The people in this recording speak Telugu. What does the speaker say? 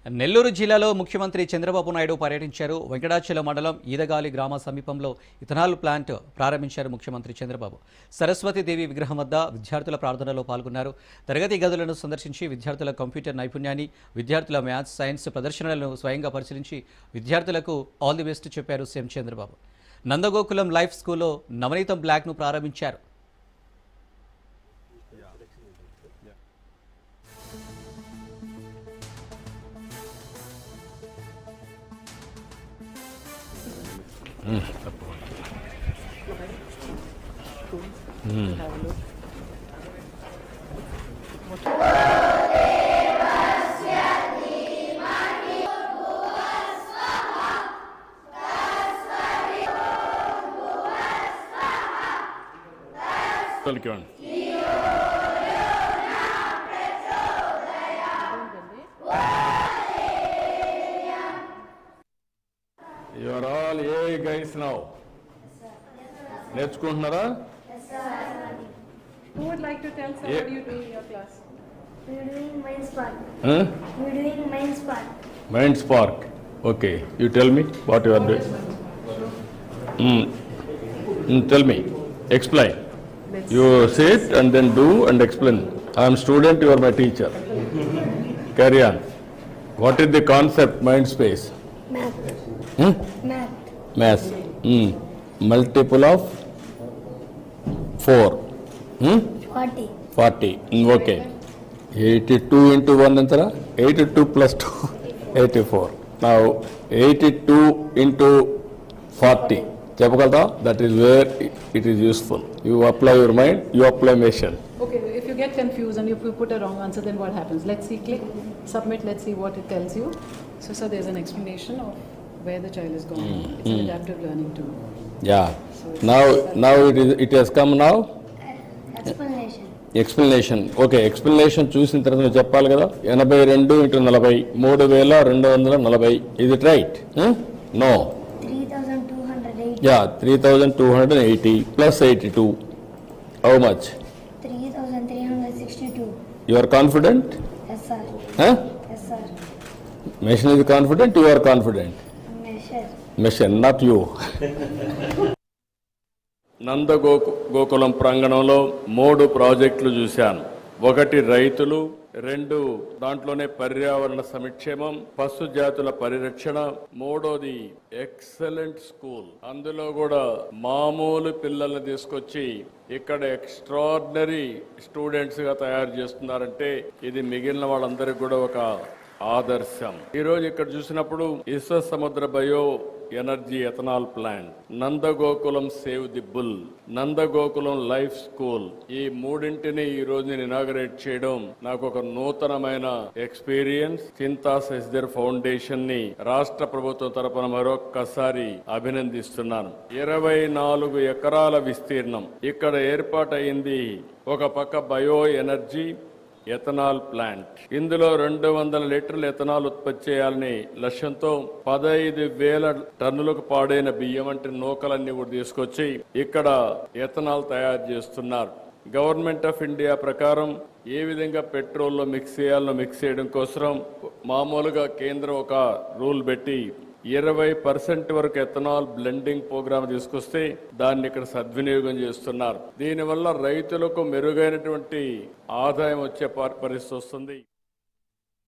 నెల్లూరు జిల్లాలో ముఖ్యమంత్రి చంద్రబాబు నాయుడు పర్యటించారు. వెంకటాచలం మండలం ఈదగాలి గ్రామ సమీపంలో ఇథనాల్ ప్లాంట్ ప్రారంభించారు ముఖ్యమంత్రి చంద్రబాబు. సరస్వతీదేవి విగ్రహం వద్ద విద్యార్థుల ప్రార్థనలో పాల్గొన్నారు. తరగతి గదులను సందర్శించి విద్యార్థుల కంప్యూటర్ నైపుణ్యాన్ని, విద్యార్థుల మ్యాథ్స్, సైన్స్ ప్రదర్శనలను స్వయంగా పరిశీలించి విద్యార్థులకు ఆల్ ది బెస్ట్ చెప్పారు సీఎం చంద్రబాబు. నందగోకులం లైఫ్ స్కూల్లో నవనీతం బ్లాక్ను ప్రారంభించారు. You are all AI guys now. నేర్చుకుంటున్నారా? Who would like to tell sir what do you do in your class? We are doing Mind Spark. Huh? We are doing Mind Spark. Mind Spark. Okay. You tell me what you are doing. Tell me. Explain. You sit and then do and explain. I am student, you are my teacher. Carry on. What is the concept mind space? Math. Math. Math. Multiple of 4. 40. 40. Okay. 82 into 1 answer? 82 plus 2, 84. Now 82 into 40. Chapagada, that is where it is useful. You apply your mind, you apply machine. Okay, if you get confused and if you put a wrong answer, then what happens? Let's see, click, submit, let's see what it tells you. So, sir, there's an explanation of where the child is going. It's an adaptive learning tool. Yeah. Now it has come now. Explanation. Explanation. Okay, explanation చూసిన తర్వాత నువ్వు చెప్పాలి కదా. 82 into 40 3240. Is it right? No. 3280. Yeah, 3280 plus 82. How much? 3362. You are confident? Yes, sir. Huh? Yes, sir. Machine is confident, you are confident. Measure. Machine, not you. Nandagokulam ప్రాంగణంలో 3 ప్రాజెక్టులు చూశాను. 1 రైతులు, 2 దాంట్లోనే పర్యావరణ సంక్షేమం, పశు జాతుల పరిరక్షణ, 3వది ఎక్సలెంట్ స్కూల్. అందులో కూడా మామూలు పిల్లల్ని తీసుకొచ్చి ఇక్కడ ఎక్స్ట్రాడినరీ స్టూడెంట్స్ గా తయారు చేస్తున్నారంటే ఇది మిగిలిన వాళ్ళందరికీ కూడా ఒక ఆదర్శం. ఈరోజు ఇక్కడ చూసినప్పుడు విశ్వ సముద్ర bio energy ethanol plant, Nandagokulam save the bull, Nandagokulam life school, ఈ 3ంటిని ఈ రోజు నేను ఇనాగరేట్ చేయడం నాకు ఒక నూతనమైన ఎక్స్పీరియన్స్. చింతా శశిధర్ ఫౌండేషన్ ని రాష్ట్ర ప్రభుత్వం తరపున మరొక్కసారి అభినందిస్తున్నాను. 24 ఎకరాల విస్తీర్ణం ఇక్కడ ఏర్పాటైంది. ఒక పక్క బయో ఎనర్జీ ఎథనాల్ ప్లాంట్, ఇందులో 200 లీటర్ల ఎథనాల్ ఉత్పత్తి చేయాలని లక్ష్యంతో 15,000 టన్నులకు పాడైన బియ్యం వంటి నూకలన్నీ కూడా తీసుకొచ్చి ఇక్కడ ఎథనాల్ తయారు చేస్తున్నారు. గవర్నమెంట్ ఆఫ్ ఇండియా ప్రకారం ఏ విధంగా పెట్రోల్లో మిక్స్ చేయాలో మిక్స్ చేయడం కోసం మామూలుగా కేంద్రం ఒక రూల్ పెట్టి 20% వరకు ఎథనాల్ బ్లెండింగ్ ప్రోగ్రామ్ తీసుకొస్తే దాన్ని ఇక్కడ సద్వినియోగం చేస్తున్నారు. దీనివల్ల రైతులకు మెరుగైనటువంటి ఆదాయం వచ్చే పరిస్థితి వస్తుంది.